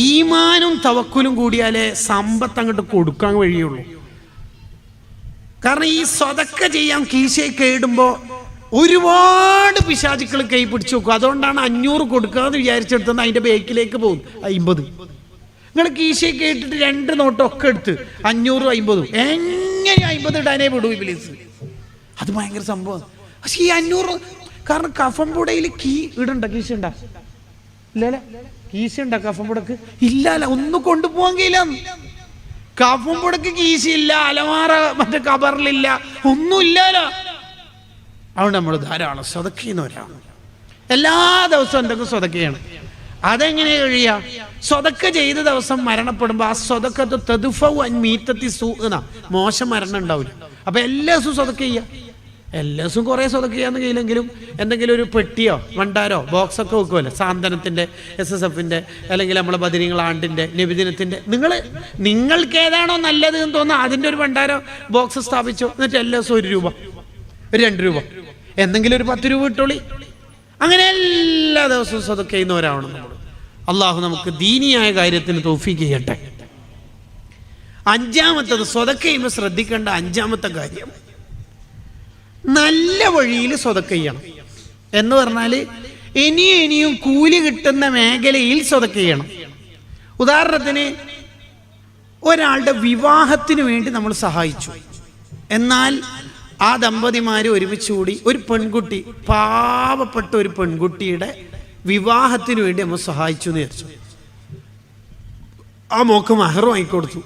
ഈമാനും തവക്കുലും കൂടിയാലേ സമ്പത്ത് അങ്ങോട്ട് കൊടുക്കാൻ വഴിയുള്ളൂ. കാരണം ഈ സ്വതക്ക ചെയ്യാൻ കീശയെ കേടുമ്പോൾ ഒരുപാട് പിശാചുക്കൾ കൈ പിടിച്ചു വെക്കും. അതുകൊണ്ടാണ് 500 കൊടുക്കാന്ന് വിചാരിച്ചെടുത്തുന്ന അതിന്റെ ബേക്കിലേക്ക് പോകും 50. നിങ്ങൾ കീശയെ കേട്ടിട്ട് 2 നോട്ടൊക്കെ എടുത്ത് 500 50 എങ്ങനെ 50 ഇടാനേ വിടൂ പ്ലീസ്. അത് ഭയങ്കര സംഭവം. പക്ഷെ ഈ 500 കാരണം കഫംപുടയിൽ കീ ഇടണ്ട, കീശ ഉണ്ടാ ഇല്ലല്ലേ? കീശ ഉണ്ടാ കഫംപുടക്ക്? ഇല്ലല്ല, ഒന്നും കൊണ്ടുപോകാൻ കഴിയില്ല. കഫംപുടക്ക് കീശയില്ല, അലമാറ മറ്റേ കബറിലില്ല, ഒന്നുമില്ലല്ലോ. അതുകൊണ്ട് നമ്മൾ ധാരാളം സ്വതക്കുന്നവരാണ്. എല്ലാ ദിവസവും എന്തെങ്കിലും സ്വതക്കയാണ്. അതെങ്ങനെ കഴിയുക? സ്വതക്ക ചെയ്ത ദിവസം മരണപ്പെടുമ്പോൾ ആ സ്വതക്കത്ത് തദുഫൻ മീത്തത്തി സൂന, മോശം മരണം ഉണ്ടാവില്ല. അപ്പൊ എല്ലാ ദിവസവും സ്വതക്ക ചെയ്യുക. എല്ലാ ദിവസവും കുറെ സ്വതക്ക ചെയ്യാന്ന് കഴിയില്ലെങ്കിലും എന്തെങ്കിലും ഒരു പെട്ടിയോ ഭണ്ഡാരോ ബോക്സൊക്കെ വെക്കുമല്ലോ, സാന്ത്വനത്തിന്റെ, SSFന്റെ, അല്ലെങ്കിൽ നമ്മളെ ബദരീങ്ങളാണ്ടിന്റെ, നബിദിനത്തിന്റെ. നിങ്ങൾക്ക് ഏതാണോ നല്ലത് എന്ന് തോന്നുക അതിന്റെ ഒരു ഭണ്ഡാരോ ബോക്സ് സ്ഥാപിച്ചോ. എന്നിട്ട് എല്ലാ ദിവസവും 1 രൂപ, ഒരു 2 രൂപ, എന്തെങ്കിലും ഒരു 10 രൂപ ഇട്ടോളി. അങ്ങനെ എല്ലാ ദിവസവും സ്വതക്ക ചെയ്യുന്നവരാവണം നമ്മൾ. അള്ളാഹു നമുക്ക് ദീനിയായ കാര്യത്തിന് തൗഫീഖ് ചെയ്യട്ടെ. 5ാമത്തത് സ്വതക്ക ചെയ്യുമ്പോൾ ശ്രദ്ധിക്കേണ്ട 5ാമത്തെ കാര്യം, നല്ല വഴിയിൽ സ്വതക്ക ചെയ്യണം. എന്ന് പറഞ്ഞാൽ ഇനിയും കൂലി കിട്ടുന്ന മേഖലയിൽ സ്വതക്ക ചെയ്യണം. ഉദാഹരണത്തിന് ഒരാളുടെ വിവാഹത്തിന് വേണ്ടി നമ്മൾ സഹായിച്ചു. എന്നാൽ ആ ദമ്പതിമാര് ഒരുമിച്ചുകൂടി ഒരു പെൺകുട്ടി, പാവപ്പെട്ട ഒരു പെൺകുട്ടിയുടെ വിവാഹത്തിന് വേണ്ടി നമ്മൾ സഹായിച്ചു എന്ന് വിചാരിച്ചു. ആ മോക്ക് മഹർ വാങ്ങിക്കൊടുത്തു,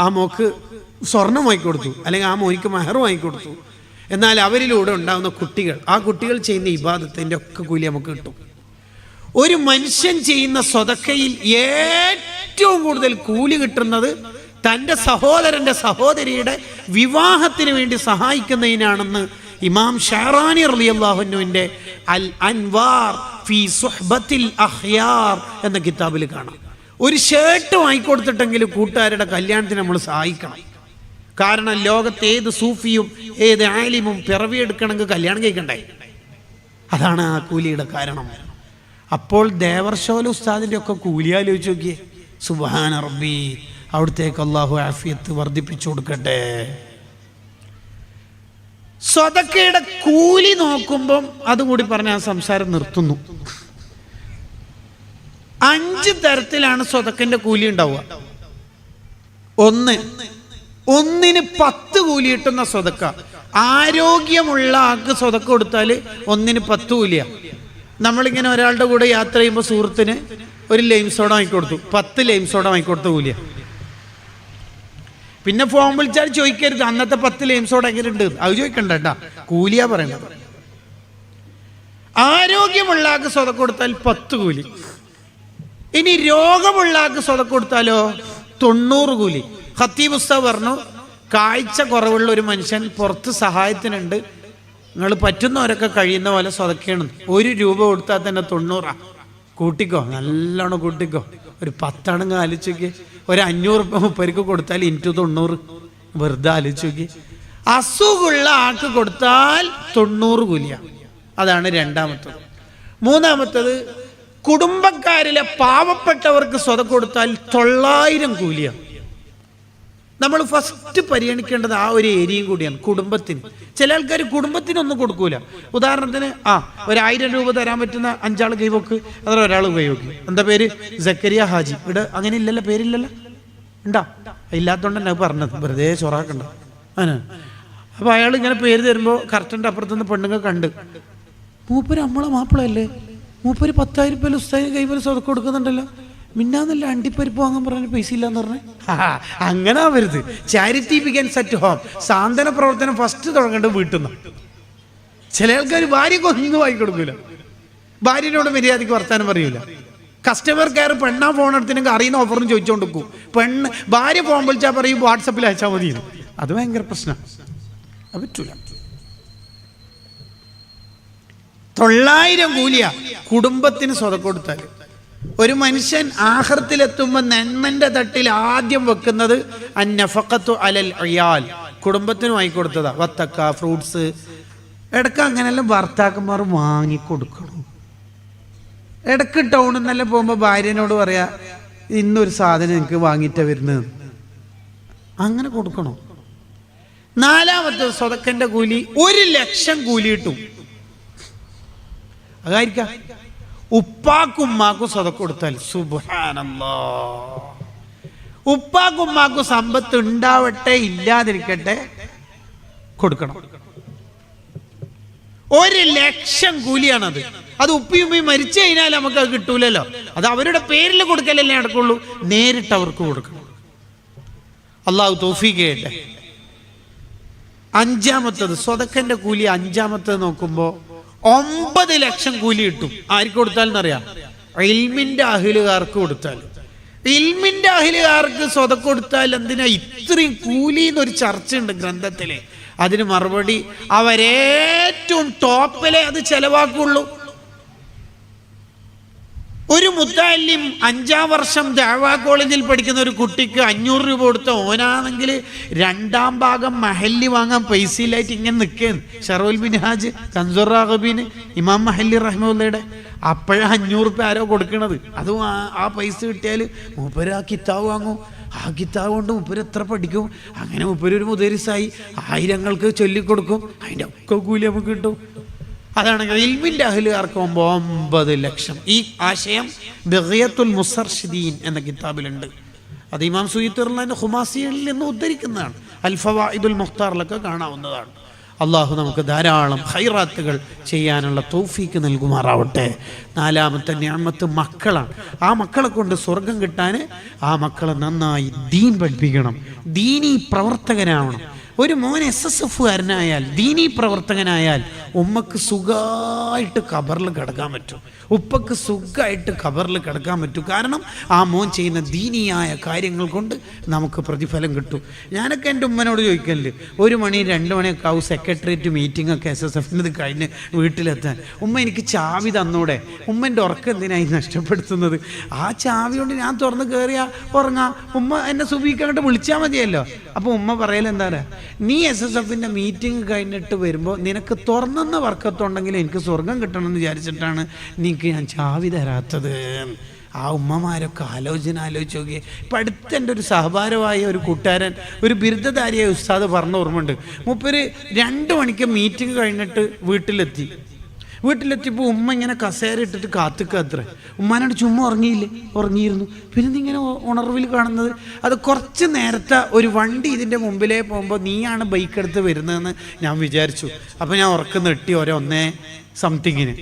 ആ മോക്ക് സ്വർണം വാങ്ങിക്കൊടുത്തു, അല്ലെങ്കിൽ ആ മോനിക്ക് മഹർ വാങ്ങിക്കൊടുത്തു. എന്നാൽ അവരിലൂടെ ഉണ്ടാകുന്ന കുട്ടികൾ, ആ കുട്ടികൾ ചെയ്യുന്ന ഇബാദത്തിന്റെ ഒക്കെ കൂലി നമുക്ക് കിട്ടും. ഒരു മനുഷ്യൻ ചെയ്യുന്ന സ്വതക്കയിൽ ഏറ്റവും കൂടുതൽ കൂലി കിട്ടുന്നത് തൻ്റെ സഹോദരന്റെ സഹോദരിയുടെ വിവാഹത്തിന് വേണ്ടി സഹായിക്കുന്നതിനാണെന്ന് ഇമാം ഷഹറാനി റളിയല്ലാഹു അൻഹുവിന്റെ അൽ അൻവാർ ഫി സുഹ്ബത്തിൽ അഖ്യാർ എന്ന കിതാബിൽ കാണാം. ഒരു ഷർട്ട് വാങ്ങിക്കൊടുത്തിട്ടെങ്കിലും കൂട്ടുകാരുടെ കല്യാണത്തിന് നമ്മൾ സഹായിക്കണം. കാരണം ലോകത്ത് ഏത് സൂഫിയും ഏത് ആലിമും പിറവിയെടുക്കണമെങ്കിൽ കല്യാണം കഴിക്കണ്ടേ? അതാണ് ആ കൂലിയുടെ കാരണം. അപ്പോൾ ദേവർഷോല ഉസ്താദിന്റെ ഒക്കെ കൂലി ആലോചിച്ച് നോക്കിയേ. സുബ്ഹാന റബ്ബി, അവിടത്തേക്ക് അള്ളാഹു ആഫിയത്ത് വർദ്ധിപ്പിച്ചു കൊടുക്കട്ടെ. സ്വതക്കയുടെ കൂലി നോക്കുമ്പം അതുകൂടി പറഞ്ഞ ആ സംസാരം നിർത്തുന്നു. 5 തരത്തിലാണ് സ്വതക്കന്റെ കൂലി ഉണ്ടാവുക. ഒന്നിന് 10 കൂലി കിട്ടുന്ന സ്വതക്ക. ആരോഗ്യമുള്ള ആൾക്ക് സ്വതക്ക കൊടുത്താൽ 1-ന് 10 കൂലിയാ. നമ്മളിങ്ങനെ ഒരാളുടെ കൂടെ യാത്ര ചെയ്യുമ്പോൾ സുഹൃത്തിന് ഒരു ലൈം സോഡ വാങ്ങിക്കൊടുത്തു, 10 ലൈം സോഡ വാങ്ങിക്കൊടുത്ത കൂലിയാ. പിന്നെ ഫോൺ വിളിച്ചാൽ ചോദിക്കരുത് അന്നത്തെ 10 ലൈം സോഡ എങ്ങനെ ഉണ്ട്, അത് ചോദിക്കണ്ട കേട്ടാ, കൂലിയാ പറയണത്. ആരോഗ്യമുള്ള ആൾക്ക് സ്വതക്ക കൊടുത്താൽ 10 കൂലി. ഇനി രോഗമുള്ള ആൾക്ക് സ്വതക്ക കൊടുത്താലോ 90 കൂലി. ഖത്തീബ് ഉസ്താദ് പറഞ്ഞു, കാഴ്ച കുറവുള്ള ഒരു മനുഷ്യൻ പുറത്ത് സഹായത്തിനുണ്ട്, നിങ്ങൾ പറ്റുന്നവരൊക്കെ കഴിയുന്ന പോലെ സ്വതക്കണം. 1 രൂപ കൊടുത്താൽ തന്നെ 90. കൂട്ടിക്കോ, നല്ലോണം കൂട്ടിക്കോ. ഒരു 10 ആണെങ്കിൽ ആലോചിക്ക്, ഒരു 500 പേർക്ക് കൊടുത്താൽ ഇൻറ്റു 90, വെറുതെ ആലോചിക്ക്. അസുഖമുള്ള ആൾക്ക് കൊടുത്താൽ 90 കൂലിയ. അതാണ് 2ാമത്തത്. 3ാമത്തത്, കുടുംബക്കാരിലെ പാവപ്പെട്ടവർക്ക് സ്വതക്ക കൊടുത്താൽ 900 കൂലിയാണ്. നമ്മൾ ഫസ്റ്റ് പരിഗണിക്കേണ്ടത് ആ ഒരു ഏരിയയും കൂടിയാണ്, കുടുംബത്തിന്. ചില ആൾക്കാർ കുടുംബത്തിനൊന്നും കൊടുക്കൂല. ഉദാഹരണത്തിന് ഒരു 1000 രൂപ തരാൻ പറ്റുന്ന 5 ആൾ കൈവക്ക്, അത്ര ഒരാൾ കൈവക്ക്. എന്താ പേര്? സക്കരിയ ഹാജി. ഇവിടെ അങ്ങനെ ഇല്ലല്ലോ, പേരില്ലല്ലോ. ഉണ്ടാ? ഇല്ലാത്തതുകൊണ്ട് തന്നെ പറഞ്ഞത്, വെറുതെ ചൊറാക്കണ്ട. അപ്പൊ അയാൾ ഇങ്ങനെ പേര് തരുമ്പോൾ കറക്റ്റിന്റെ അപ്പുറത്തുനിന്ന് പെണ്ണുങ്ങൾ കണ്ട്, മൂപ്പര് നമ്മളെ മാപ്പിളല്ലേ, മൂപ്പര് 10,000 രൂപ ഉസ്താദിന് കൈവല് സ്വതക്ക കൊടുക്കുന്നുണ്ടല്ലോ, മിന്നാന്നല്ല അണ്ടിപ്പരിപ്പ് വാങ്ങാൻ പറഞ്ഞ പൈസ ഇല്ലാന്ന് പറഞ്ഞേ. അങ്ങനെ ആവരുത്. Charity begins at home. സാന്ത്വന പ്രവർത്തനം ഫസ്റ്റ് തുടങ്ങേണ്ടത് വീട്ടിൽ നിന്ന്. ചില ആൾക്കാർ ഭാര്യക്ക് ഒന്നും വാങ്ങിക്കൊടുക്കൂല, ഭാര്യനോട് മര്യാദയ്ക്ക് വർത്താനം പറയൂല. കസ്റ്റമർ കെയർ പെണ്ണാ ഫോൺ എടുത്തിനെങ്കിൽ അറിയുന്ന ഓഫറിന് ചോദിച്ചോണ്ടിരിക്കും. ഭാര്യ ഫോൺ വിളിച്ചാൽ പറയും വാട്സപ്പിൽ അയച്ചാൽ മതി. അത് ഭയങ്കര പ്രശ്നമാണ്, അത് പറ്റൂല. 900 കൂലിയ കുടുംബത്തിന് സ്വതക്ക കൊടുത്താൽ. ഒരു മനുഷ്യൻ ആഖിറത്തിലെത്തുമ്പോൾ നന്മന്റെ തട്ടിൽ ആദ്യം വെക്കുന്നത് അന്നഫഖത്തു അലൽ അയാൽ, കുടുംബത്തിന് വാങ്ങിക്കൊടുത്തതാ. വത്തക്ക, ഫ്രൂട്ട്സ്. ഇടയ്ക്ക് അങ്ങനെല്ലാം ഭർത്താക്കന്മാർ വാങ്ങിക്കൊടുക്കണം. ഇടയ്ക്ക് ടൗണിൽ നിന്നെല്ലാം പോകുമ്പോൾ ഭാര്യനോട് പറയാ, ഇന്നൊരു സാധനം എനിക്ക് വാങ്ങിയിട്ടാണ് വരുന്നത്, അങ്ങനെ കൊടുക്കണോ? നാലാമത്തെ സ്വതക്കന്റെ കൂലി 1,00,000 കൂലി കിട്ടും. അതായിരിക്കാം ഉപ്പാക്കും ഉമ്മാക്കും സ്വതക്ക കൊടുത്താൽ. സുബ്ഹാനല്ലാഹ്. ഉപ്പാക്കും ഉമ്മാക്കും സമ്പത്ത് ഉണ്ടാവട്ടെ ഇല്ലാതിരിക്കട്ടെ കൊടുക്കണം. 1,00,000 കൂലിയാണത്. അത് ഉപ്പിയും ഉമ്മയും മരിച്ചു കഴിഞ്ഞാൽ നമുക്ക് അത് കിട്ടൂലല്ലോ. അത് അവരുടെ പേരിൽ കൊടുക്കലല്ലേ നടക്കുള്ളൂ. നേരിട്ട് അവർക്ക് കൊടുക്കണം. അള്ളാഹു തൗഫീഖ് ചെയ്യട്ടെ. അഞ്ചാമത്തത് സ്വതക്കന്റെ കൂലി. അഞ്ചാമത്തത് നോക്കുമ്പോൾ 9,00,000 കൂലി കിട്ടും. ആർക്ക് കൊടുത്താലെന്നറിയാം? ഇൽമിന്റെ അഹ്ലുകാർക്ക് കൊടുത്താൽ. ഇൽമിന്റെ അഹ്ലുകാർക്ക് സ്വതക്ക കൊടുത്താൽ എന്തിനാ ഇത്രയും കൂലി എന്നൊരു ചർച്ചയുണ്ട് ഗ്രന്ഥത്തില്. അതിന് മറുപടി അവരേറ്റവും ടോപ്പിലെ അത് ചെലവാക്കുള്ളൂ. ഒരു മുത്തഅല്ലിം 5ാം വർഷം ദഅവാ കോളേജിൽ പഠിക്കുന്ന ഒരു കുട്ടിക്ക് 500 രൂപ കൊടുത്ത ഓനാണെങ്കിൽ 2ാം ഭാഗം മഹല്ലി വാങ്ങാൻ പൈസയിലായിട്ട് ഇങ്ങനെ നിൽക്കുകയാണ്. ഷറഉൽ മിൻഹാജ് കൻസുർ റാഗബീന് ഇമാം മഹല്ലി റഹ്മത്തുള്ളാഹിയുടെ അപ്പോഴാ 500 രൂപ ആരോ കൊടുക്കണത്. അതും ആ പൈസ കിട്ടിയാൽ മൂപ്പര് ആ കിതാബ് വാങ്ങും. ആ കിതാബ് കൊണ്ട് മൂപ്പര് എത്ര പഠിക്കും. അങ്ങനെ മൂപ്പര് ഒരു മുദരിസായി 1000ങ്ങൾക്ക് ചൊല്ലിക്കൊടുക്കും. അതിൻ്റെ ഒക്കെ കൂലി നമുക്ക് കിട്ടും. അതാണ് ഇൽമിന്റെ അഹ്ലുകാർക്ക് 9,00,000. ഈ ആശയം ബഗിയത്തുൽ മുസർഷിദീൻ എന്ന കിതാബിലുണ്ട്. അത് ഇമാം സുയൂത്തി ഖുമാസിയിൽ നിന്ന് ഉദ്ധരിക്കുന്നതാണ്. അൽ ഫവായിദുൽ മുഖ്താറിലൊക്കെ കാണാവുന്നതാണ്. അള്ളാഹു നമുക്ക് ധാരാളം ഖൈറാത്തുകൾ ചെയ്യാനുള്ള തൗഫീക്ക് നൽകുമാറാവട്ടെ. നാലാമത്തെ നിഅമത്ത് മക്കളാണ്. ആ മക്കളെ കൊണ്ട് സ്വർഗം കിട്ടാൻ ആ മക്കളെ നന്നായി ദീൻ പഠിപ്പിക്കണം. ദീനീ പ്രവർത്തകനാവണം. ഒരു മോൻ SSFകാരനായാൽ ദീനീ പ്രവർത്തകനായാൽ ഉമ്മക്ക് സുഖമായിട്ട് ഖബറിൽ കിടക്കാൻ പറ്റും. ഉപ്പക്ക് സുഖമായിട്ട് ഖബറിൽ കിടക്കാൻ പറ്റും. കാരണം ആ മോൻ ചെയ്യുന്ന ദീനിയായ കാര്യങ്ങൾ കൊണ്ട് നമുക്ക് പ്രതിഫലം കിട്ടും. ഞാനൊക്കെ എൻ്റെ ഉമ്മനോട് ചോദിക്കല് 1 മണി 2 മണിയൊക്കെ ആവും സെക്രട്ടേറിയറ്റ് മീറ്റിംഗ് ഒക്കെ SSFിനത് കഴിഞ്ഞ് വീട്ടിലെത്താൻ. ഉമ്മ എനിക്ക് ചാവി തന്നൂടെ? ഉമ്മൻ്റെ ഉറക്കം എന്തിനായി നഷ്ടപ്പെടുത്തുന്നത്? ആ ചാവി കൊണ്ട് ഞാൻ തുറന്ന് കയറിയാൽ ഉറങ്ങാം. ഉമ്മ എന്നെ സുബഹിക്കങ്ങോട്ട് വിളിച്ചാൽ മതിയല്ലോ. അപ്പോൾ ഉമ്മ പറയൽ എന്താ പറയുക, നീ SSFിൻ്റെ മീറ്റിംഗ് കഴിഞ്ഞിട്ട് വരുമ്പോൾ നിനക്ക് തുറന്നെന്ന വർക്കത്തുണ്ടെങ്കിൽ എനിക്ക് സ്വർഗം കിട്ടണമെന്ന് വിചാരിച്ചിട്ടാണ് നീക്ക് ഞാൻ ചാവി തരാത്തത്. ആ ഉമ്മമാരൊക്കെ ആലോചിച്ച് നോക്കിയേ. ഇപ്പം അടുത്ത് എൻ്റെ ഒരു സഹഭാരമായ ഒരു കൂട്ടുകാരൻ, ഒരു ബിരുദധാരിയായ ഉസ്താദ് പറഞ്ഞ ഓർമ്മയുണ്ട്. മൂപ്പര് 2 മണിക്ക് മീറ്റിംഗ് കഴിഞ്ഞിട്ട് വീട്ടിലെത്തിയപ്പോൾ ഉമ്മ ഇങ്ങനെ കസേര ഇട്ടിട്ട് കാത്തുക്കത്രേ. ഉമ്മാനോട് ചുമ്മാ ഉറങ്ങിയിരുന്നു. പിന്നെ ഇങ്ങനെ ഉണർവിൽ കാണുന്നത് അത് കുറച്ച് നേരത്തെ ഒരു വണ്ടി ഇതിൻ്റെ മുമ്പിലേ പോകുമ്പോൾ നീയാണ് ബൈക്ക് എടുത്ത് വരുന്നതെന്ന് ഞാൻ വിചാരിച്ചു. അപ്പോൾ ഞാൻ ഉറക്കം നെട്ടി 1 സംതിങ്ങിന്.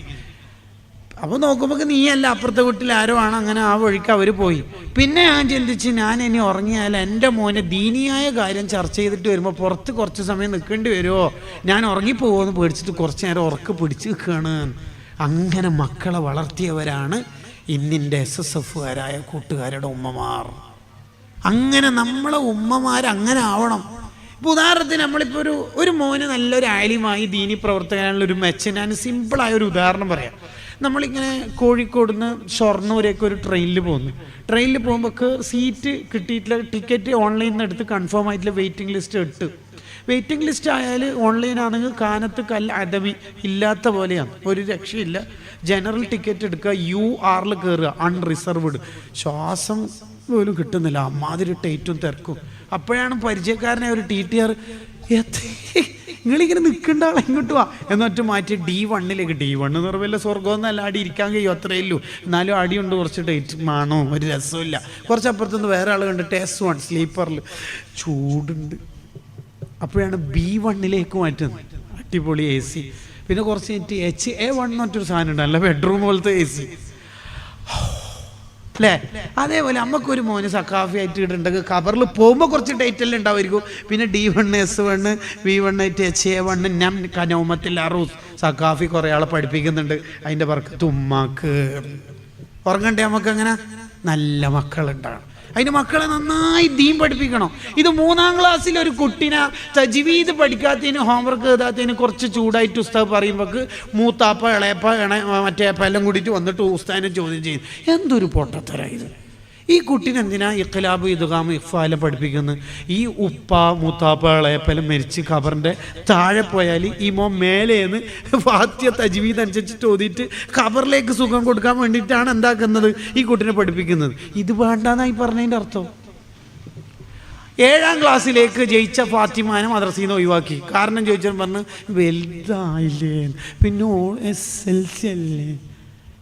അപ്പോൾ നോക്കുമ്പോൾ നീയല്ല, അപ്പുറത്തെ വീട്ടിൽ ആരോ ആണ്. അങ്ങനെ ആ വഴിക്ക് അവർ പോയി. പിന്നെ ഞാൻ ചിന്തിച്ച് ഞാൻ ഇനി ഉറങ്ങിയാൽ എൻ്റെ മോനെ ദീനിയായ കാര്യം ചർച്ച ചെയ്തിട്ട് വരുമ്പോൾ പുറത്ത് കുറച്ച് സമയം നിൽക്കേണ്ടി വരുമോ, ഞാൻ ഉറങ്ങിപ്പോകുമെന്ന് പേടിച്ചിട്ട് കുറച്ച് നേരം ഉറക്ക് പിടിച്ച് നിൽക്കുകയാണ്. അങ്ങനെ മക്കളെ വളർത്തിയവരാണ് ഇന്നിൻ്റെ SSFകാരായ കൂട്ടുകാരുടെ ഉമ്മമാർ. അങ്ങനെ നമ്മളെ ഉമ്മമാർ അങ്ങനെ ആവണം. ഇപ്പോൾ ഉദാഹരണത്തിന് നമ്മളിപ്പോൾ ഒരു മോന് നല്ലൊരു ആലിമായി ദീനി പ്രവർത്തകനായുള്ള ഒരു മെച്ചം, ഞാൻ സിമ്പിളായൊരു ഉദാഹരണം പറയാം. നമ്മളിങ്ങനെ കോഴിക്കോട് നിന്ന് ഷൊർണൂരേക്ക് ഒരു ട്രെയിനിൽ പോകുമ്പോൾ സീറ്റ് കിട്ടിയിട്ടില്ല. ടിക്കറ്റ് ഓൺലൈനിൽ നിന്ന് എടുത്ത് കൺഫേം ആയിട്ടുള്ള വെയിറ്റിംഗ് ലിസ്റ്റ് ഇട്ട്. വെയിറ്റിംഗ് ലിസ്റ്റ് ആയാൽ ഓൺലൈനാണെങ്കിൽ കാനത്ത് അദമി ഇല്ലാത്ത പോലെയാണ്, ഒരു രക്ഷയില്ല. ജനറൽ ടിക്കറ്റ് എടുക്കുക, UR കയറുക, അൺറിസർവ്ഡ്. ശ്വാസം പോലും കിട്ടുന്നില്ല, അമ്മാതിരി ടൈറ്റും തിരക്കും. അപ്പോഴാണ് പരിചയക്കാരനെ ഒരു TTR നിങ്ങളിങ്ങനെ നിൽക്കേണ്ട ആളെ ഇങ്ങോട്ട് വാ എന്നിട്ട് മാറ്റി D1 D1 എന്ന് പറഞ്ഞ വല്ല സ്വർഗമൊന്നുമല്ല, അടി ഇരിക്കാൻ കഴിയും, അത്രയേ ഉള്ളൂ. എന്നാലും അടിയുണ്ട്, കുറച്ച് ടൈറ്റ് മാണോ, ഒരു രസമില്ല. കുറച്ചപ്പുറത്തുനിന്ന് വേറെ ആൾ കണ്ടിട്ട് S1 സ്ലീപ്പറിൽ ചൂടുണ്ട്. അപ്പോഴാണ് B1 മാറ്റുന്നത്, അടിപൊളി AC. പിന്നെ കുറച്ച് HA1 എന്നൊരു സാധനം ഉണ്ട്, നല്ല ബെഡ്റൂം പോലത്തെ AC അല്ലേ. അതേപോലെ നമുക്കൊരു മോന് സക്കാഫി ആയിട്ട് ഇടുന്നുണ്ടെങ്കിൽ ഖബറിൽ പോകുമ്പോൾ കുറച്ച് ടൈറ്റെല്ലാം ഉണ്ടാവുമായിരിക്കും. പിന്നെ D1 S1 V1 HA1 നം കനൗമത്തിൽ അറൂസ് സക്കാഫി കുറേ ആളെ പഠിപ്പിക്കുന്നുണ്ട്. അതിൻ്റെ ബർക്കത്ത് ഉമ്മാക്ക് ഉറങ്ങണ്ടേ. നമുക്ക് അങ്ങനെ നല്ല മക്കളുണ്ടാകണം. അതിന് മക്കളെ നന്നായി ദീൻ പഠിപ്പിക്കണം. ഇത് 3ാം ക്ലാസ്സിൽ ഒരു കുട്ടീനെ തജ്വീദ് പഠിക്കാത്തതിന് ഹോംവർക്ക് എഴുതാത്തതിന് കുറച്ച് ചൂടായിട്ട് ഉസ്താദ് പറയുമ്പോൾ മൂത്താപ്പ ഇളയപ്പ മറ്റേപ്പ എല്ലാം കൂടിയിട്ട് വന്നിട്ട് ഉസ്താദിനെ ചോദ്യം ചെയ്യും. എന്തൊരു പൊട്ടത്തരാ ഇത്. ഈ കുട്ടീനെ എന്തിനാ ഇഖ്ലാബ് ഇദ്ഗാം ഇഖ്ഫാലും പഠിപ്പിക്കുന്നത്? ഈ ഉപ്പ മൂത്താപ്പ ഇളയപ്പലും മരിച്ച് ഖബറിൻ്റെ താഴെ പോയാൽ ഈ മോൻ മേലേന്ന് ഫാത്തിഹ തജ്വീദ് അനുസരിച്ചിട്ട് ഓതിയിട്ട് ഖബറിലേക്ക് സുഖം കൊടുക്കാൻ വേണ്ടിയിട്ടാണ് എന്താക്കുന്നത് ഈ കുട്ടീനെ പഠിപ്പിക്കുന്നത്. ഇത് വേണ്ടെന്നായി പറഞ്ഞതിൻ്റെ അർത്ഥം. 7ാം ക്ലാസ്സിലേക്ക് ജയിച്ച ഫാത്തിമാനെ മദ്രസയിൽ നിന്ന് ഒഴിവാക്കി. കാരണം ചോദിച്ചാൽ പറഞ്ഞ് വലുതായില്ലേ, പിന്നെ SLC അല്ലേ.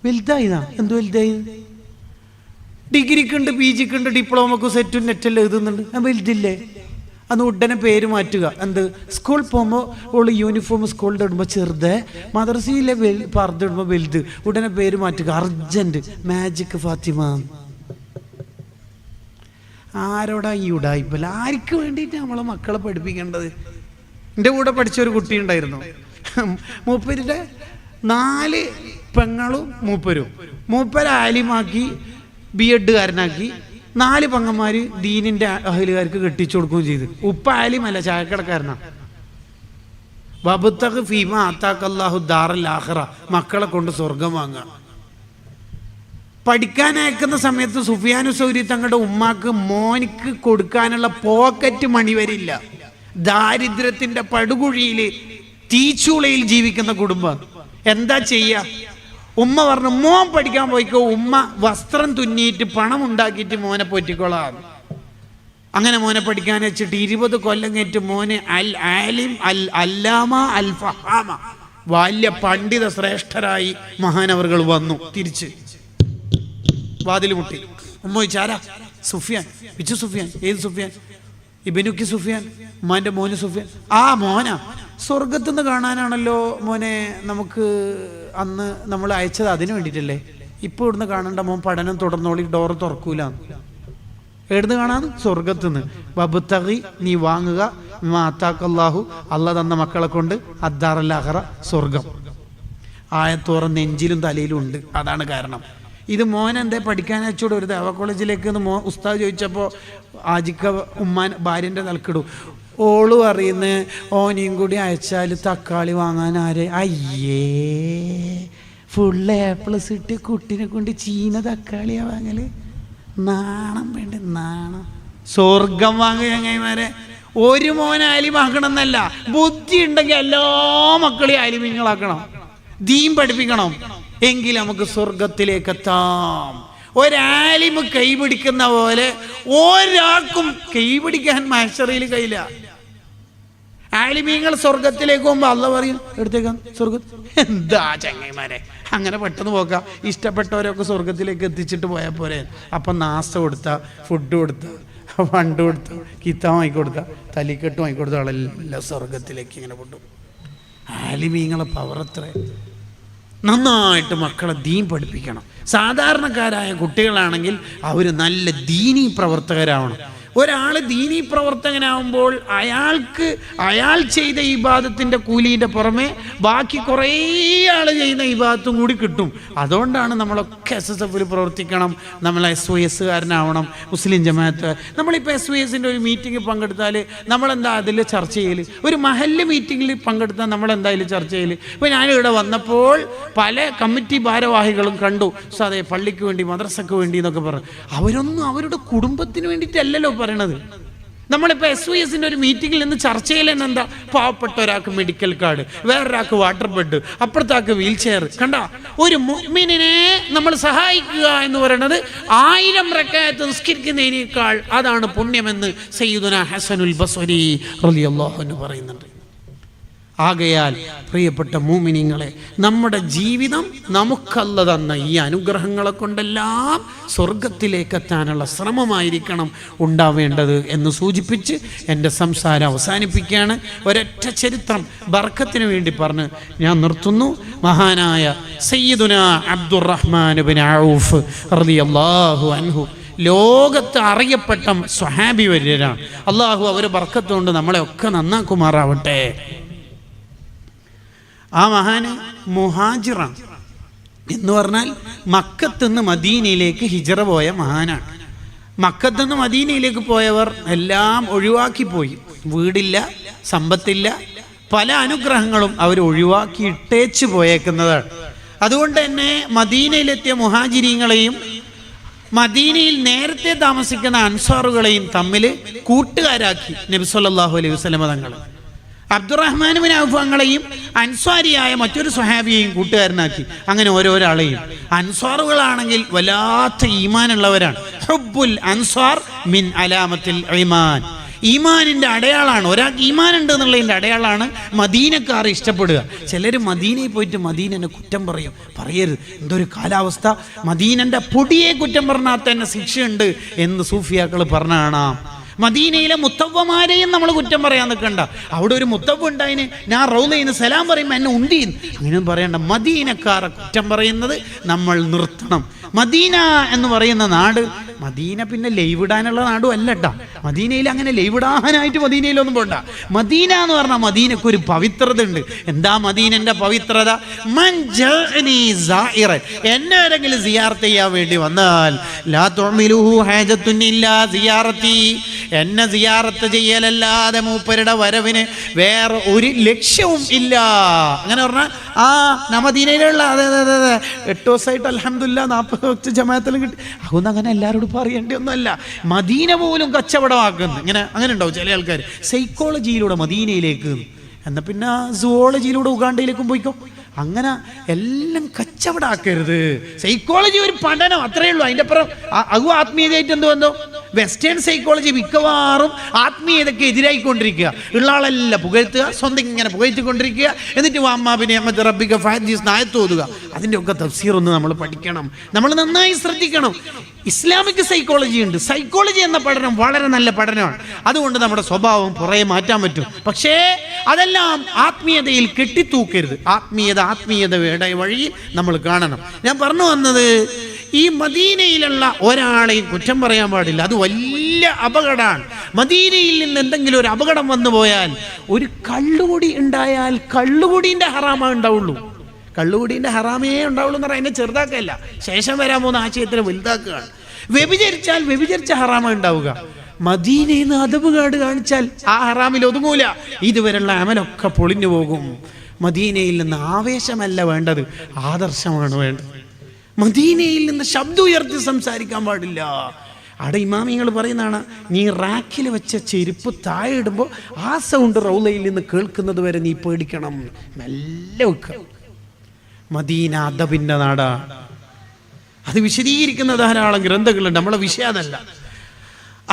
വലുതായിതാ? എന്ത് വലുതായി? ഡിഗ്രിക്കുണ്ട്, PGക്ക് ഉണ്ട്, ഡിപ്ലോമക്കും സെറ്റും നെറ്റെല്ലാം എഴുതുന്നുണ്ട്. വലുതില്ലേ? അന്ന് ഉടനെ പേര് മാറ്റുക. എന്ത്? സ്കൂൾ പോകുമ്പോൾ ഉള്ള യൂണിഫോം സ്കൂളിൽ ഇടുമ്പോൾ ചെറുത്, മദ്രസയിലെ പർദ്ദ ഇടുമ്പോൾ വലുത്. ഉടനെ പേര് മാറ്റുക. Urgent magic Fathima. ആരോടാ ഈ ഉടായിപ്പല്ല? ആർക്ക് വേണ്ടിയിട്ട് നമ്മളെ മക്കളെ പഠിപ്പിക്കേണ്ടത്? എൻ്റെ കൂടെ പഠിച്ചൊരു കുട്ടി ഉണ്ടായിരുന്നു. മൂപ്പരുടെ 4 പെങ്ങളും മൂപ്പര് ആലിമാക്കി B.Ed കാരനാക്കി. 4 പെങ്ങന്മാർ ദീനിൻ്റെ അഹലുകാർക്ക് കെട്ടിച്ചു കൊടുക്കുകയും ചെയ്തു. ഉപ്പ ആലിമല്ല, ചായക്കടക്കാരനാണ്. വബ്തഗി ഫീമാ ആതാകല്ലാഹു ദാറൽ ആഖിറ, മക്കളെ കൊണ്ട് സ്വർഗം വാങ്ങുക. പഠിക്കാൻ അയക്കുന്ന സമയത്ത് സുഫിയാനു സൗരി തങ്ങളുടെ ഉമ്മാക്ക് മോനിക്ക് കൊടുക്കാനുള്ള പോക്കറ്റ് മണി വരില്ല. ദാരിദ്ര്യത്തിന്റെ പടുകുഴിയിൽ തീച്ചൂളയിൽ ജീവിക്കുന്ന കുടുംബം. എന്താ ചെയ്യുക? ഉമ്മ പറഞ്ഞു മോൻ പഠിക്കാൻ പോയിക്കോ, ഉമ്മ വസ്ത്രം തുന്നിയിട്ട് പണം ഉണ്ടാക്കിയിട്ട് മോനെ പോറ്റിക്കോളാം. അങ്ങനെ മോനെ പഠിക്കാൻ വെച്ചിട്ട് 20 കൊല്ലം കഴിഞ്ഞിട്ട് മോന് അൽ ആലിം അൽ അല്ലാമ അൽ ഫഹാമ, വലിയ പണ്ഡിത ശ്രേഷ്ഠരായി മഹാനവറുകൾ വന്നു. തിരിച്ച് വാതിൽ മുട്ടി. ഉമ്മ ചോദിച്ചാരാ? സുഫിയാൻ. വിച്ചു സുഫിയാൻ? ഏത് സുഫിയാൻ? ഇബ്നുക്കി സുഫിയാൻ, ഉമ്മാന്റെ മോന് സുഫിയാൻ. ആ മോനാ? സ്വർഗത്തുനിന്ന് കാണാനാണല്ലോ മോനെ നമുക്ക് അന്ന് നമ്മൾ അയച്ചത്, അതിന് വേണ്ടിയിട്ടല്ലേ. ഇപ്പൊ ഇവിടുന്ന് കാണണ്ട, മോൻ പഠനം തുടർന്നോളി, ഡോറ് തുറക്കൂല. എവിടുന്ന് കാണാന്ന്? സ്വർഗത്തുനിന്ന്. വബ്തഗി, നീ വാങ്ങുക, മാതാക്കല്ലാഹു, അല്ലാഹ് തന്ന മക്കളെ കൊണ്ട് അദ്ദാറൽ ആഖിറ, സ്വർഗം. ആയത്തോറ നെഞ്ചിലും തലയിലും ഉണ്ട്. അതാണ് കാരണം. ഇത് മോൻ എന്തേ പഠിക്കാൻ അയച്ചോട് ഒരു ദേവ കോളേജിലേക്ക് ഉസ്താദ് ചോദിച്ചപ്പോൾ ആജിക്ക ഉമ്മാൻ ഭാര്യൻ്റെ തലക്കിടും. ഓള് പറയുന്നത് ഓനെയും കൂടി അയച്ചാൽ തക്കാളി വാങ്ങാൻ ആരെ? അയ്യേ, ഫുൾ A+ ഇട്ട് കുട്ടിനെ കൊണ്ട് ചീന തക്കാളിയാ വാങ്ങല്. നാണം വേണ്ട, നാണം. സ്വർഗം വാങ്ങുക ചങ്ങായിമാരെ. ഒരു മോനെ ആലിമാക്കണം എന്നല്ല, ബുദ്ധി ഉണ്ടെങ്കിൽ എല്ലാ മക്കളെയും ആലിമീങ്ങളാക്കണം, ദീൻ പഠിപ്പിക്കണം. എങ്കിൽ നമുക്ക് സ്വർഗത്തിലേക്ക് എത്താം. ഒരാലിമ് കൈപിടിക്കുന്ന പോലെ ഒരാൾക്കും കൈപിടിക്കാൻ മഹ്ശറിൽ കഴിയില്ല. ആലിമീങ്ങൾ സ്വർഗത്തിലേക്ക് പോകുമ്പോൾ അള്ളാഹ് പറയും എടുത്തേക്കാം സ്വർഗത്തിൽ. എന്താ ചങ്ങൈമാരെ, അങ്ങനെ പെട്ടെന്ന് പോക്കാം. ഇഷ്ടപ്പെട്ടവരൊക്കെ സ്വർഗത്തിലേക്ക് എത്തിച്ചിട്ട് പോയാൽ പോരെ. അപ്പം നാസ്ത കൊടുത്ത, ഫുഡ് കൊടുത്ത, ഫണ്ട് കൊടുത്ത, കിത്താൻ വാങ്ങിക്കൊടുത്ത, തലിക്കെട്ട് വാങ്ങിക്കൊടുത്ത ആളെല്ലാം സ്വർഗത്തിലേക്ക് ഇങ്ങനെ കൊണ്ടു. ആലിമീങ്ങളെ പവർ എത്ര! നന്നായിട്ട് മക്കളെ ദീൻ പഠിപ്പിക്കണം. സാധാരണക്കാരായ കുട്ടികളാണെങ്കിൽ അവർ നല്ല ദീനീ പ്രവർത്തകരാവണം. ഒരാൾ ദീനീ പ്രവർത്തകനാവുമ്പോൾ അയാൾ ചെയ്ത ഇബാദത്തിൻ്റെ കൂലിയുടെ പുറമെ ബാക്കി കുറേ ആൾ ചെയ്യുന്ന ഇബാദത്തും കൂടി കിട്ടും. അതുകൊണ്ടാണ് നമ്മളൊക്കെ SSF പ്രവർത്തിക്കണം, നമ്മൾ SYS കാരനാവണം, മുസ്ലിം ജമാഅത്ത്. നമ്മളിപ്പോൾ SYSൻ്റെ ഒരു മീറ്റിംഗ് പങ്കെടുത്താൽ നമ്മളെന്താ അതിൽ ചർച്ച ചെയ്യൽ? ഒരു മഹല്ല് മീറ്റിങ്ങിൽ പങ്കെടുത്താൽ നമ്മളെന്തായാലും ചർച്ച ചെയ്യൽ? ഇപ്പോൾ ഞാനിവിടെ വന്നപ്പോൾ പല കമ്മിറ്റി ഭാരവാഹികളും കണ്ടു, അതെ പള്ളിക്ക് വേണ്ടി, മദ്രസക്ക് വേണ്ടി എന്നൊക്കെ പറഞ്ഞു. അവരൊന്നും അവരുടെ കുടുംബത്തിന് വേണ്ടിയിട്ടല്ലല്ലോ പറയണത്. നമ്മളിപ്പോൾ SYSൻ്റെ ഒരു മീറ്റിങ്ങിൽ നിന്ന് ചർച്ചയിൽ തന്നെ എന്താ? പാവപ്പെട്ട ഒരാൾക്ക് മെഡിക്കൽ കാർഡ്, വേറൊരാൾക്ക് വാട്ടർ ബെഡ്, അപ്പുറത്താക്ക് വീൽ ചെയർ. കണ്ട, ഒരു മുഅ്മിനിനെ നമ്മൾ സഹായിക്കുക എന്ന് പറയുന്നത് 1000 റക്അത്ത് നിസ്കരിക്കുന്നതിനേക്കാൾ അതാണ് പുണ്യമെന്ന് സയ്യിദുനാ ഹസനുൽ ബസ്രി റളിയല്ലാഹു അൻഹു പറയുന്നുണ്ട്. ആകയാൽ പ്രിയപ്പെട്ട മുഅ്മിനീങ്ങളെ, നമ്മുടെ ജീവിതം നമുക്കല്ല തന്ന ഈ അനുഗ്രഹങ്ങളെ കൊണ്ടെല്ലാം സ്വർഗത്തിലേക്ക് എത്താനുള്ള ശ്രമമായിരിക്കണം ഉണ്ടാവേണ്ടത് എന്ന് സൂചിപ്പിച്ച് എൻ്റെ സംസാരം അവസാനിപ്പിക്കുകയാണ്. ഒരൊറ്റ ചരിത്രം ബർക്കത്തിന് വേണ്ടി പറഞ്ഞ് ഞാൻ നിർത്തുന്നു. മഹാനായ സയ്യിദുനാ അബ്ദുറഹ്മാൻ ഇബ്നു ഔഫ് റളിയല്ലാഹു അൻഹു ലോകത്ത് അറിയപ്പെട്ട സ്വഹാബി വര്യരാണ്. അള്ളാഹു അവർ ബർക്കത്ത് കൊണ്ട് നമ്മളെ ഒക്കെ നന്നാക്കുമാറാവട്ടെ. ആ മഹാന് മുഹാജിറാണ് എന്ന് പറഞ്ഞാൽ മക്കത്തുനിന്ന് മദീനയിലേക്ക് ഹിജറ പോയ മഹാനാണ്. മക്കത്തുനിന്ന് മദീനയിലേക്ക് പോയവർ എല്ലാം ഒഴിവാക്കിപ്പോയി. വീടില്ല, സമ്പത്തില്ല, പല അനുഗ്രഹങ്ങളും അവർ ഒഴിവാക്കി ഇട്ടേച്ചു പോയേക്കുന്നതാണ്. അതുകൊണ്ട് തന്നെ മദീനയിലെത്തിയ മുഹാജിരീങ്ങളെയും മദീനയിൽ നേരത്തെ താമസിക്കുന്ന അൻസാറുകളെയും തമ്മിൽ കൂട്ടുകാരാക്കി നബി സല്ലല്ലാഹു അലൈഹി വസല്ലം തങ്ങൾ. അബ്ദുറഹ്മാൻ ബിൻ ഔഫ് തങ്ങളെയും അൻസ്വാരിയായ മറ്റൊരു സ്വഹാബിയെയും കൂട്ടുകാരനാക്കി. അങ്ങനെ ഓരോരാളെയും. അൻസ്വാറുകളാണെങ്കിൽ വല്ലാത്ത ഈമാനുള്ളവരാണ്. ഹുബ്ബുൽ അൻസ്വാർ മിൻ അലാമത്തിൽ ഈമാൻ. ഈമാനിൻ്റെ അടയാളാണ്. ഒരാൾക്ക് ഈമാൻ ഉണ്ട് എന്നുള്ളതിൻ്റെ അടയാളാണ് മദീനക്കാർ ഇഷ്ടപ്പെടുക. ചിലർ മദീനയിൽ പോയിട്ട് മദീനനെ കുറ്റം പറയരുത്, എന്തൊരു കാലാവസ്ഥ, മദീനൻ്റെ പൊടിയെ കുറ്റം പറഞ്ഞാൽ തന്നെ ശിക്ഷയുണ്ട് എന്ന് സൂഫിയാക്കൾ പറഞ്ഞ കാണാം. മദീനയിലെ മുത്തവ്വമാരെയും നമ്മൾ കുറ്റം പറയാൻ നിൽക്കണ്ട. അവിടെ ഒരു മുത്തവ്വ ഉണ്ടായിന്, ഞാൻ റൗലയിന് സലാം പറയുമ്പോൾ എന്നെ ഉണ്ടീന്ന് അങ്ങനെയൊന്നും പറയണ്ട. മദീനക്കാരെ കുറ്റം പറയുന്നത് നമ്മൾ നിർത്തണം. മദീന എന്ന് പറയുന്ന നാട്, മദീന പിന്നെ ലൈവ് ഇടാനുള്ള നാടും അല്ലട്ടാ. മദീനയിൽ അങ്ങനെ ലൈവ് ഇടാനായിട്ട് മദീനയിലൊന്നും പോണ്ട. മദീന എന്ന് പറഞ്ഞാൽ മദീനക്ക് ഒരു പവിത്രത ഉണ്ട്. എന്താ മദീനന്റെ പവിത്രത? എന്നെ ആരെങ്കിലും സിയാറത്ത് ചെയ്യാൻ വേണ്ടി വന്നാൽ ലാ തുഅ്മിലുഹു ഹാജത്തുൻ ഇല്ലാ സിയാറത്തി, എന്നെ സിയാറത്ത് ചെയ്യലല്ലാതെ മൂപ്പരുടെ വരവിന് വേറെ ഒരു ലക്ഷ്യവും ഇല്ല. അങ്ങനെ പറഞ്ഞാൽ മദീനയിലുള്ള അതെ 8 ദിവസമായിട്ട് അൽഹംദുലില്ലാ 40 ജമാഅത്തിലും കിട്ടി. അതൊന്നും അങ്ങനെ എല്ലാവരോടും പറയേണ്ടി ഒന്നുമല്ല. മദീന പോലും കച്ചവടമാക്കുന്നു. അങ്ങനെ ഉണ്ടാവും ചില ആൾക്കാർ. സൈക്കോളജിയിലൂടെ മദീനയിലേക്ക്, എന്നാൽ പിന്നെ സുവോളജിയിലൂടെ ഉഗാണ്ടയിലേക്കും പോയിക്കോ. അങ്ങനെ എല്ലാം കച്ചവടമാക്കരുത്. സൈക്കോളജി ഒരു പഠനം, അത്രയേ ഉള്ളൂ. അതിൻ്റെ അപ്പുറം ആത്മീയതയായിട്ട് എന്തോ വെസ്റ്റേൺ സൈക്കോളജി മിക്കവാറും ആത്മീയതയ്ക്ക് എതിരായിക്കൊണ്ടിരിക്കുക. ഉള്ള ആളെല്ലാം പുകഴ്ത്തുക, സ്വന്തം ഇങ്ങനെ പുകഴ്ത്തിക്കൊണ്ടിരിക്കുക, എന്നിട്ട് വാമ്മാബിനെ അഹമ്മദ് റബ്ബിക ഫഹദീസ് നായത്ത് ഓതുക. അതിൻ്റെ ഒക്കെ തഫ്സീർ ഒന്ന് നമ്മൾ പഠിക്കണം, നമ്മൾ നന്നായി ശ്രദ്ധിക്കണം. ഇസ്ലാമിക് സൈക്കോളജി ഉണ്ട്. സൈക്കോളജി എന്ന പഠനം വളരെ നല്ല പഠനമാണ്. അതുകൊണ്ട് നമ്മുടെ സ്വഭാവം പുറകെ മാറ്റാൻ പറ്റും. പക്ഷേ അതെല്ലാം ആത്മീയതയിൽ കെട്ടിത്തൂക്കരുത്. ആത്മീയതയുടെ വഴി നമ്മൾ കാണണം. ഞാൻ പറഞ്ഞു വന്നത്, ഈ മദീനയിലുള്ള ഒരാളെയും കുറ്റം പറയാൻ പാടില്ല. അത് വലിയ അപകടമാണ്. മദീനയിൽ നിന്ന് എന്തെങ്കിലും ഒരു അപകടം വന്നു പോയാൽ, ഒരു കള്ളുകുടി ഉണ്ടായാൽ കള്ളുകുടീൻ്റെ ഹറാമേ ഉണ്ടാവുള്ളൂ. കള്ളുകുടീൻ്റെ ഹറാമേ ഉണ്ടാവുള്ളൂ എന്ന് പറഞ്ഞാൽ അതിനെ ചെറുതാക്കല്ല, ശേഷം വരാൻ പോകുന്ന ആശയത്തിനെ വലുതാക്കുകയാണ്. വ്യഭിചരിച്ചാൽ വ്യഭിചരിച്ച ഹറാമേ ഉണ്ടാവുക. മദീനയിൽ നിന്ന് അദബുകേട് കാണിച്ചാൽ ആ ഹറാമിൽ ഒതുങ്ങൂല. ഇതുവരെയുള്ള അമലൊക്കെ പൊളിഞ്ഞു പോകും. മദീനയിൽ നിന്ന് ആവേശമല്ല വേണ്ടത്, ആദർശമാണ് വേണ്ടത്. മദീനയിൽ നിന്ന് ശബ്ദം ഉയർത്തി സംസാരിക്കാൻ പാടില്ല. അവിടെ ഇമാമിങ്ങൾ പറയുന്നതാണ്, നീ റാക്കിൽ വെച്ച ചെരുപ്പ് താഴെ ഇടുമ്പോൾ ആ സൗണ്ട് റൗലയിൽ നിന്ന് കേൾക്കുന്നത് വരെ നീ പേടിക്കണം. നല്ല വെക്കുക. മദീന അദബിൻ്റെ നാടാണ്. അത് വിശദീകരിക്കുന്ന ധാരാളം ഗ്രന്ഥങ്ങളുണ്ട്. നമ്മളെ വിഷയം അതല്ല.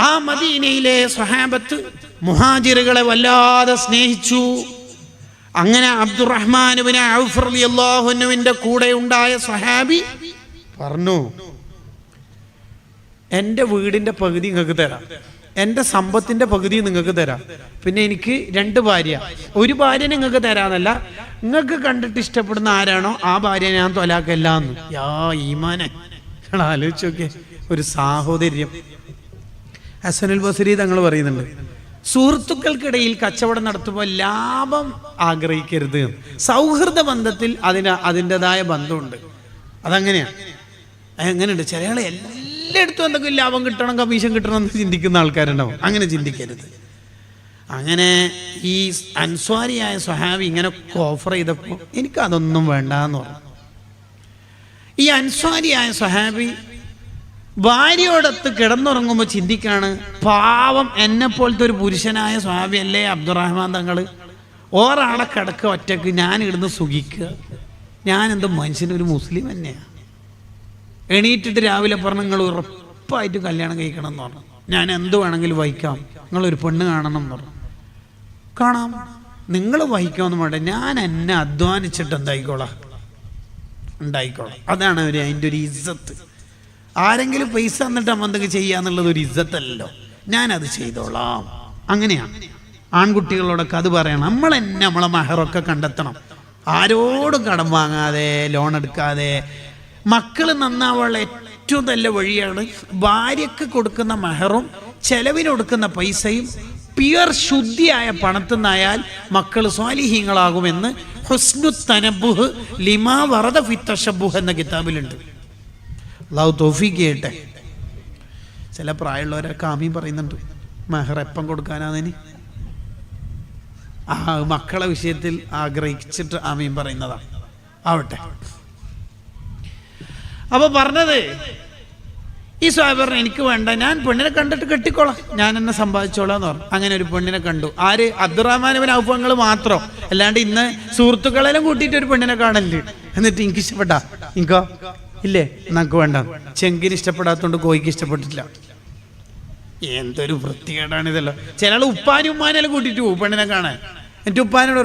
ആ മദീനയിലെ സ്വഹാബത്ത് മുഹാജിറുകളെ വല്ലാതെ സ്നേഹിച്ചു. അങ്ങനെ അബ്ദുറഹ്മാൻ ഇബ്നു ഔഫ് റളിയല്ലാഹു അൻഹുവിന്റെ കൂടെ ഉണ്ടായ സ്വഹാബി പറഞ്ഞു, എൻ്റെ വീടിൻ്റെ പകുതി നിങ്ങൾക്ക് തരാം, എൻ്റെ സമ്പത്തിൻ്റെ പകുതി നിങ്ങൾക്ക് തരാം, പിന്നെ എനിക്ക് 2 ഭാര്യ. ഒരു ഭാര്യ നിങ്ങൾക്ക് തരാന്നല്ല, നിങ്ങൾക്ക് കണ്ടിട്ട് ഇഷ്ടപ്പെടുന്ന ആരാണോ ആ ഭാര്യ ഞാൻ തൊലാക്കല്ല എന്ന്. യാ ഈമാനെ, ആലോചിച്ച് നോക്കിയേ, ഒരു സാഹോദര്യം. ഹസനുൽ ബസ്രി തങ്ങൾ പറയുന്നുണ്ട്, സുഹൃത്തുക്കൾക്കിടയിൽ കച്ചവടം നടത്തുമ്പോൾ ലാഭം ആഗ്രഹിക്കരുത്. സൗഹൃദ ബന്ധത്തിൽ അതിൻ്റെതായ ബന്ധമുണ്ട്. അതങ്ങനെയാണ്. എങ്ങനെയുണ്ട്, ചില ആൾ എല്ലായിടത്തും എന്തെങ്കിലും ലാഭം കിട്ടണം, കമ്മീഷൻ കിട്ടണം എന്ന് ചിന്തിക്കുന്ന ആൾക്കാരുണ്ടാവും. അങ്ങനെ ചിന്തിക്കരുത്. അങ്ങനെ ഈ അൻസ്വാരിയായ സ്വഹാബി ഇങ്ങനെ ഓഫർ ചെയ്തപ്പോൾ എനിക്കതൊന്നും വേണ്ടെന്ന് പറഞ്ഞു. ഈ അൻസ്വാരിയായ സ്വഹാബി ഭാര്യയോടൊത്ത് കിടന്നുറങ്ങുമ്പോൾ ചിന്തിക്കാണ്, പാവം എന്നെപ്പോലത്തെ ഒരു പുരുഷനായ സ്വഹാബി അല്ലേ അബ്ദുറഹ്മാൻ തങ്ങൾ, ഒരാളെ കിടക്കുക ഒറ്റക്ക്, ഞാൻ ഇടുന്ന് സുഖിക്കുക, ഞാനെന്തോ മനുഷ്യനൊരു മുസ്ലിം തന്നെയാണ്. എണീറ്റിട്ട് രാവിലെ പറഞ്ഞു, നിങ്ങൾ ഉറപ്പായിട്ട് കല്യാണം കഴിക്കണം എന്ന് പറഞ്ഞു. ഞാൻ എന്ത് വേണമെങ്കിലും വഹിക്കാം, നിങ്ങളൊരു പെണ്ണ് കാണണം എന്ന് പറഞ്ഞു. കാണാം, നിങ്ങൾ വഹിക്കാമെന്ന് വേണ്ട, ഞാൻ എന്നെ അധ്വാനിച്ചിട്ട് ഉണ്ടായിക്കോളാം. അതാണ് അതിൻ്റെ ഒരു ഇസ്സത്ത്. ആരെങ്കിലും പൈസ തന്നിട്ട് എന്തെങ്കിലും ചെയ്യാന്നുള്ളത് ഒരു ഇസ്സത്തല്ലോ, ഞാനത് ചെയ്തോളാം. അങ്ങനെയാണ് ആൺകുട്ടികളോടൊക്കെ അത് പറയണം. നമ്മൾ തന്നെ നമ്മളെ മഹറൊക്കെ കണ്ടെത്തണം. ആരോടും കടം വാങ്ങാതെ, ലോൺ എടുക്കാതെ. മക്കൾ നന്നാവാനുള്ള ഏറ്റവും നല്ല വഴിയാണ് ഭാര്യക്ക് കൊടുക്കുന്ന മഹറും ചെലവിന് കൊടുക്കുന്ന പൈസയും പ്യുവർ ശുദ്ധിയായ പണത്തിൽ നിന്നായാൽ മക്കൾ സ്വാലിഹീങ്ങളാകുമെന്ന് ഹുസ്നു തനബ്ബുഹ് ലിമാ വറദ ഫി തശബ്ബുഹ് എന്ന കിതാബിലുണ്ട്. അല്ലാഹു തൗഫീഖ് ചെയ്യട്ടെ. ചില പ്രായമുള്ളവരൊക്കെ ആമീൻ പറയുന്നുണ്ട്, മഹർ എപ്പം കൊടുക്കാനാന്നിനി മക്കളെ വിഷയത്തിൽ ആഗ്രഹിച്ചിട്ട് ആമീൻ പറയുന്നതാണ്. ആവട്ടെ. അപ്പൊ പറഞ്ഞത്, ഈ സ്വഹാബി പറഞ്ഞു എനിക്ക് വേണ്ട, ഞാൻ പെണ്ണിനെ കണ്ടിട്ട് കെട്ടിക്കോളാം, ഞാൻ എന്നെ സമ്പാദിച്ചോളാം എന്ന് പറഞ്ഞു. അങ്ങനെ ഒരു പെണ്ണിനെ കണ്ടു. ആര്? അബ്ദുറഹ്മാൻ ഇബ്നു ഔഫ് മാത്രം. അല്ലാണ്ട് ഇന്ന് സുഹൃത്തുക്കളെല്ലാം കൂട്ടിയിട്ട് ഒരു പെണ്ണിനെ കാണല്ലേ. എന്നിട്ട് എനിക്ക് ഇഷ്ടപ്പെട്ടാ? എനിക്കോ ഇല്ലേ, നമുക്ക് വേണ്ട. ചെങ്കിന് ഇഷ്ടപ്പെടാത്തോണ്ട് കോയിക്ക് ഇഷ്ടപ്പെട്ടിട്ടില്ല. എന്തൊരു വൃത്തികേടാണ് ഇതല്ലോ. ചില ആൾ ഉപ്പാനും ഉമ്മാനെല്ലാം കൂട്ടിയിട്ട് പോകും പെണ്ണിനെ കാണാൻ. എന്നിട്ട് ഉപ്പാനോട്